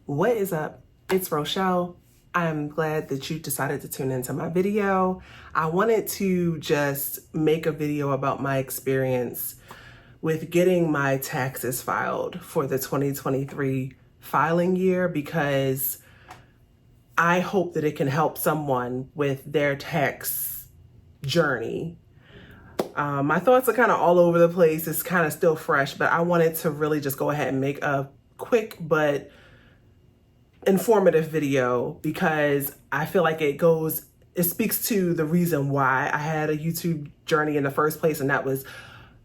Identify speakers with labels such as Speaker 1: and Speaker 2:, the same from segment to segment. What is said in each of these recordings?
Speaker 1: What is up? It's Rochelle. I'm glad that you decided to tune into my video. I wanted to just make a video about my experience with getting my taxes filed for the 2023 filing year because I hope that it can help someone with their tax journey. My thoughts are kind of all over the place. It's kind of still fresh, but I wanted to really just go ahead and make a quick but informative video because I feel like it speaks to the reason why I had a YouTube journey in the first place, and that was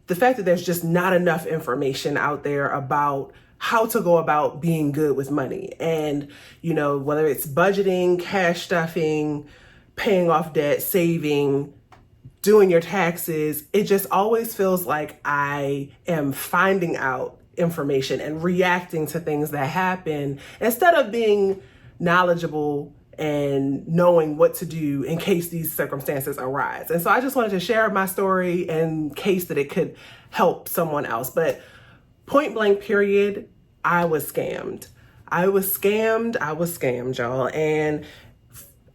Speaker 1: the fact that there's just not enough information out there about how to go about being good with money. And, whether it's budgeting, cash stuffing, paying off debt, saving, doing your taxes, it just always feels like I am finding out information and reacting to things that happen instead of being knowledgeable and knowing what to do in case these circumstances arise. And so I just wanted to share my story in case that it could help someone else. But point blank period, I was scammed. I was scammed, y'all. And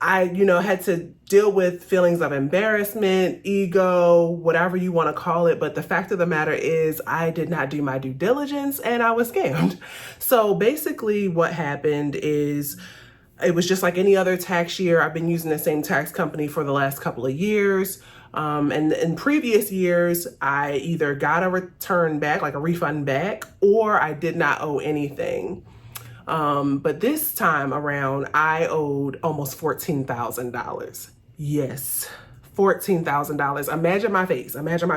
Speaker 1: I, had to deal with feelings of embarrassment, ego, whatever you want to call it. But the fact of the matter is I did not do my due diligence and I was scammed. So basically what happened is it was just like any other tax year. I've been using the same tax company for the last couple of years. And in previous years, I either got a return back, like a refund back, or I did not owe anything. But this time around, I owed almost $14,000. Yes, $14,000. Imagine my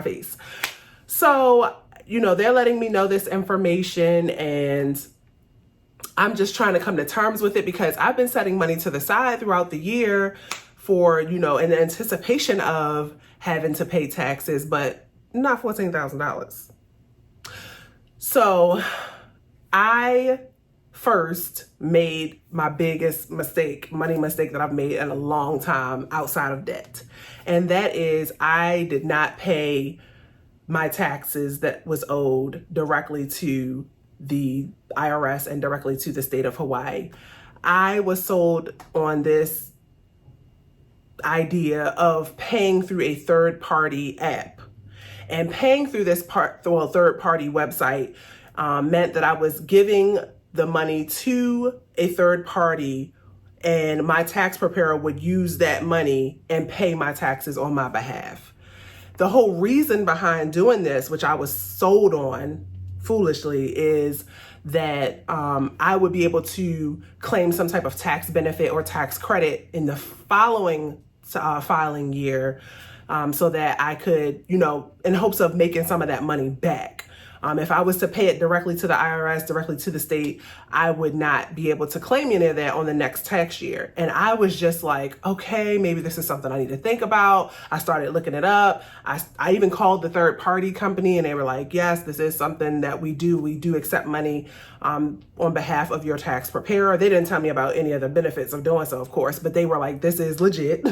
Speaker 1: face. So, they're letting me know this information and I'm just trying to come to terms with it because I've been setting money to the side throughout the year for, in anticipation of having to pay taxes, but not $14,000. So I first made my biggest money mistake that I've made in a long time outside of debt. And that is I did not pay my taxes that was owed directly to the IRS and directly to the state of Hawaii. I was sold on this idea of paying through a third-party app. And paying through this third-party website meant that I was giving the money to a third party and my tax preparer would use that money and pay my taxes on my behalf. The whole reason behind doing this, which I was sold on foolishly, is that I would be able to claim some type of tax benefit or tax credit in the following filing year so that I could, in hopes of making some of that money back. If I was to pay it directly to the IRS, directly to the state, I would not be able to claim any of that on the next tax year. And I was just like, okay, maybe this is something I need to think about. I started looking it up. I even called the third party company and they were like, yes, this is something that we do. We do accept money on behalf of your tax preparer. They didn't tell me about any of the benefits of doing so, of course, but they were like, this is legit.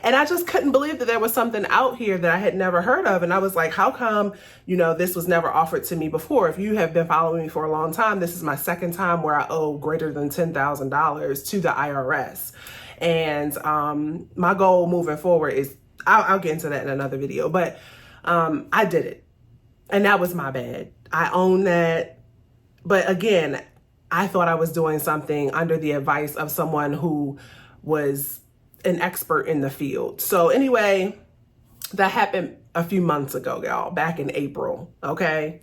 Speaker 1: And I just couldn't believe that there was something out here that I had never heard of. And I was like, how come, this was never offered to me before? If you have been following me for a long time, this is my second time where I owe greater than $10,000 to the IRS. And my goal moving forward is, I'll get into that in another video, but I did it. And that was my bad. I own that. But again, I thought I was doing something under the advice of someone who was an expert in the field. So anyway, that happened a few months ago, y'all, back in April, okay?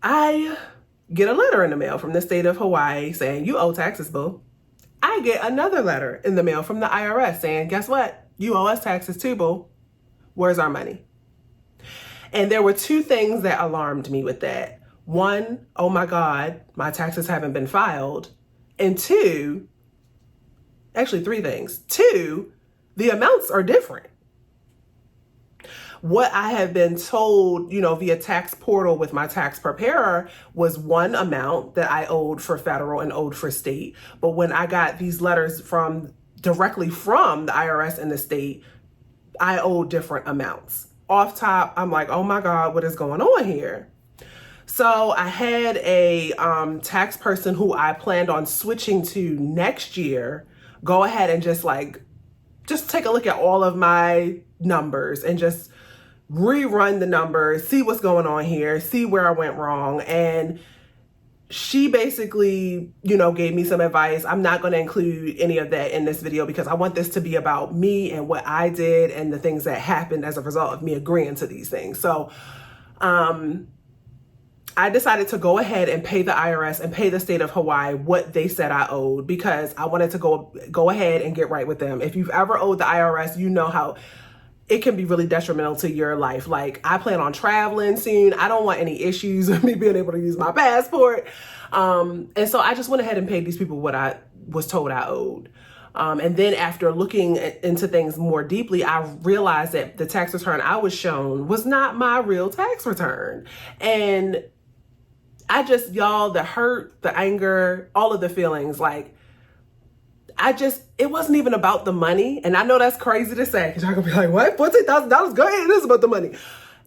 Speaker 1: I get a letter in the mail from the state of Hawaii saying, you owe taxes, boo. I get another letter in the mail from the IRS saying, guess what? You owe us taxes too, boo. Where's our money? And there were two things that alarmed me with that. One, oh my God, my taxes haven't been filed. And two, actually three things. Two, the amounts are different. What I have been told, via tax portal with my tax preparer was one amount that I owed for federal and owed for state. But when I got these letters directly from the IRS and the state, I owed different amounts. Off top, I'm like, oh my God, what is going on here? So I had a tax person who I planned on switching to next year go ahead and just take a look at all of my numbers and just rerun the numbers, see what's going on here, see where I went wrong. And she basically, gave me some advice. I'm not going to include any of that in this video because I want this to be about me and what I did and the things that happened as a result of me agreeing to these things. So, I decided to go ahead and pay the IRS and pay the state of Hawaii what they said I owed because I wanted to go ahead and get right with them. If you've ever owed the IRS, you know how it can be really detrimental to your life. Like, I plan on traveling soon. I don't want any issues with me being able to use my passport. And so I just went ahead and paid these people what I was told I owed. And then after looking into things more deeply, I realized that the tax return I was shown was not my real tax return. And y'all, the hurt, the anger, all of the feelings, it wasn't even about the money. And I know that's crazy to say because y'all gonna be like, what? $14,000? Go ahead, it is about the money.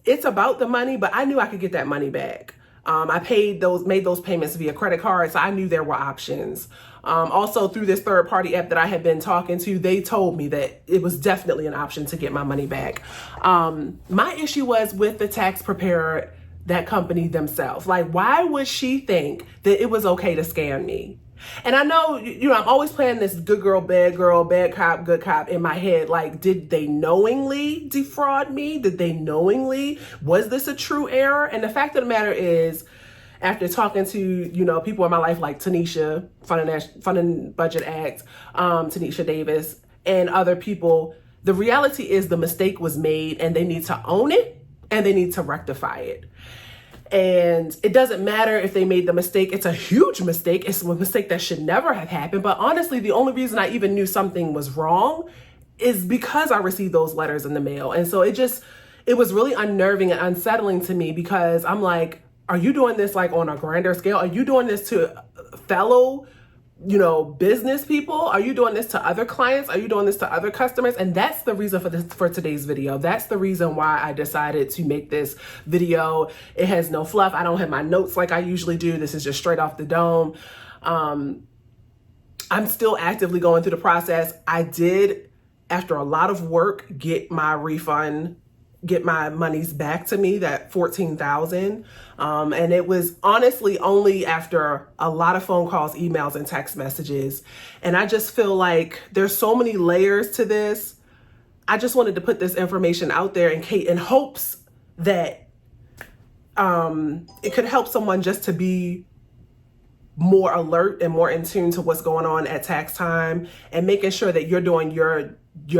Speaker 1: It's about the money, but I knew I could get that money back. I made those payments via credit card, so I knew there were options. Also, through this third-party app that I had been talking to, they told me that it was definitely an option to get my money back. My issue was with the tax preparer, that company themselves. Why would she think that it was okay to scam me? And I know, I'm always playing this good girl, bad cop, good cop in my head. Did they knowingly defraud me? Was this a true error? And the fact of the matter is, after talking to, people in my life like Tanisha, Fund and Budget Act, Tanisha Davis, and other people, the reality is the mistake was made and they need to own it and they need to rectify it. And it doesn't matter if they made the mistake. It's a huge mistake. It's a mistake that should never have happened. But honestly, the only reason I even knew something was wrong is because I received those letters in the mail. And so it was really unnerving and unsettling to me because I'm like, are you doing this on a grander scale? Are you doing this to fellow business people? Are you doing this to other clients? Are you doing this to other customers? And that's the reason for today's video. That's the reason why I decided to make this video. It has no fluff. I don't have my notes like I usually do. This is just straight off the dome. I'm still actively going through the process. I did, after a lot of work, get my refund, get my monies back to me, that $14,000. And it was honestly only after a lot of phone calls, emails, and text messages. And I just feel like there's so many layers to this. I just wanted to put this information out there in hopes that it could help someone just to be more alert and more in tune to what's going on at tax time and making sure that you're doing your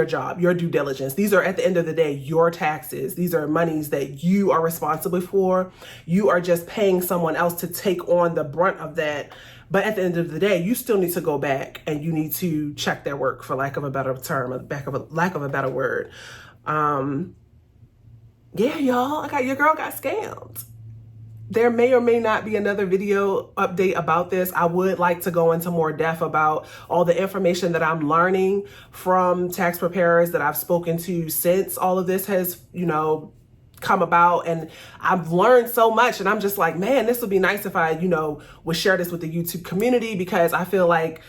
Speaker 1: job, your due diligence. These are, at the end of the day, your taxes. These are monies that you are responsible for. You are just paying someone else to take on the brunt of that. But at the end of the day, you still need to go back and you need to check their work, for lack of a better term, lack of a better word. Yeah, y'all, your girl got scammed. There may or may not be another video update about this. I would like to go into more depth about all the information that I'm learning from tax preparers that I've spoken to since all of this has, come about. And I've learned so much and I'm just like, man, this would be nice if I, would share this with the YouTube community, because I feel like,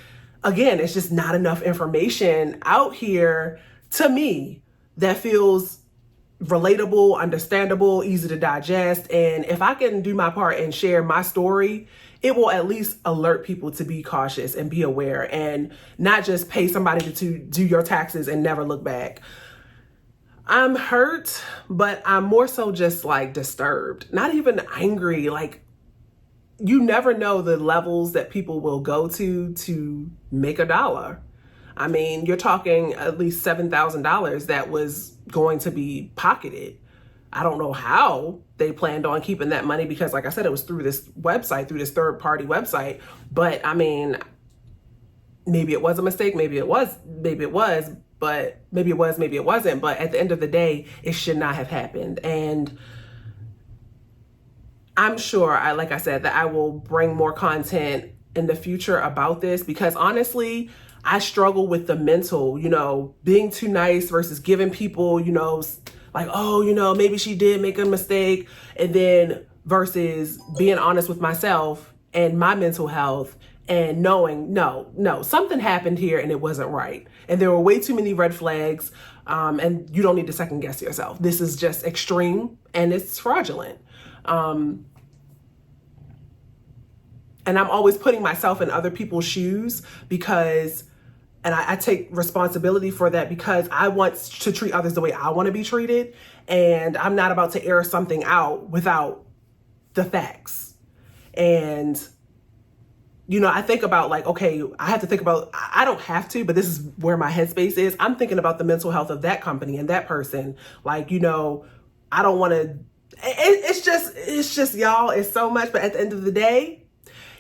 Speaker 1: again, it's just not enough information out here to me that feels relatable, understandable, easy to digest. And if I can do my part and share my story, it will at least alert people to be cautious and be aware and not just pay somebody to do your taxes and never look back. I'm hurt, but I'm more so just disturbed, not even angry. You never know the levels that people will go to make a dollar. I mean, you're talking at least $7,000 that was going to be pocketed. I don't know how they planned on keeping that money because, like I said, it was through this website, through this third-party website. But I mean, maybe it was a mistake, maybe it was, but maybe it was, maybe it wasn't. But at the end of the day, it should not have happened. And I'm sure, like I said, that I will bring more content in the future about this, because honestly, I struggle with the mental, being too nice versus giving people, maybe she did make a mistake. And then versus being honest with myself and my mental health and knowing, no, something happened here and it wasn't right. And there were way too many red flags, and you don't need to second guess yourself. This is just extreme and it's fraudulent. And I'm always putting myself in other people's shoes because, and I take responsibility for that because I want to treat others the way I want to be treated. And I'm not about to air something out without the facts. And, you know, I think about like, okay, I have to think about, I don't have to, but this is where my headspace is. I'm thinking about the mental health of that company and that person. Like, you know, I don't want to, it's just y'all, it's so much. But at the end of the day,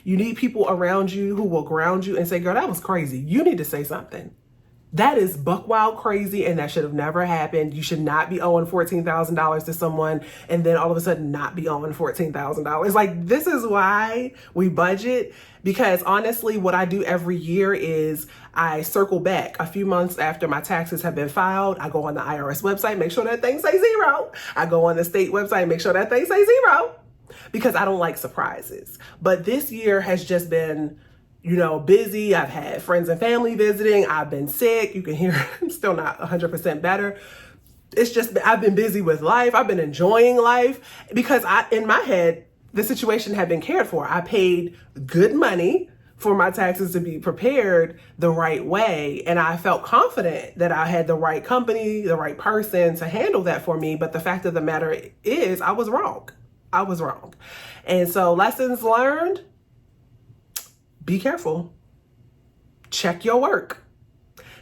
Speaker 1: you need people around you who will ground you and say, girl, that was crazy. You need to say something. That is buck wild crazy, and that should have never happened. You should not be owing $14,000 to someone and then all of a sudden not be owing $14,000. Like, this is why we budget, because honestly, what I do every year is I circle back a few months after my taxes have been filed. I go on the IRS website, make sure that thing say zero. I go on the state website, make sure that thing say zero, because I don't like surprises. But this year has just been, you know, busy. I've had friends and family visiting. I've been sick. You can hear I'm still not 100% better. It's just, I've been busy with life. I've been enjoying life because in my head, the situation had been cared for. I paid good money for my taxes to be prepared the right way. And I felt confident that I had the right company, the right person to handle that for me. But the fact of the matter is I was wrong. I was wrong. And so lessons learned. Be careful. Check your work.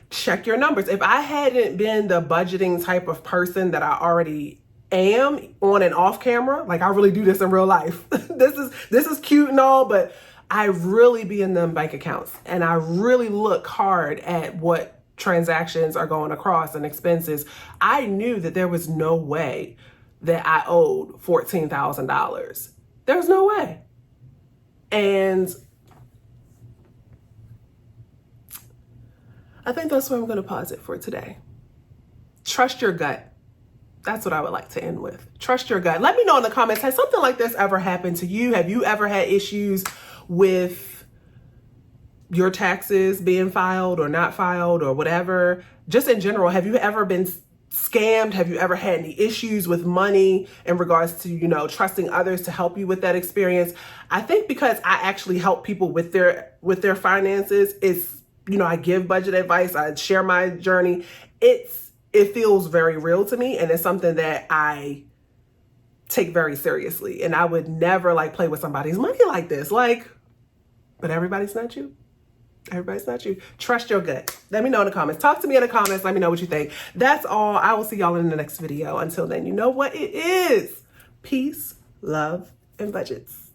Speaker 1: Check your numbers. If I hadn't been the budgeting type of person that I already am on and off camera, like I really do this in real life. This is cute and all, but I really be in them bank accounts and I really look hard at what transactions are going across and expenses. I knew that there was no way that I owed $14,000. There's no way. And I think that's where I'm going to pause it for today. Trust your gut. That's what I would like to end with. Trust your gut. Let me know in the comments, has something like this ever happened to you? Have you ever had issues with your taxes being filed or not filed or whatever? Just in general, have you ever been scammed? Have you ever had any issues with money in regards to, you know, trusting others to help you with that experience? I think because I actually help people with their finances, it's, you know, I give budget advice, I share my journey. It feels very real to me, and it's something that I take very seriously. And I would never like play with somebody's money like this. Like, but everybody's not you. Everybody's not you. Trust your gut. Let me know in the comments. Talk to me in the comments. Let me know what you think. That's all. I will see y'all in the next video. Until then, you know what it is. Peace, love, and budgets.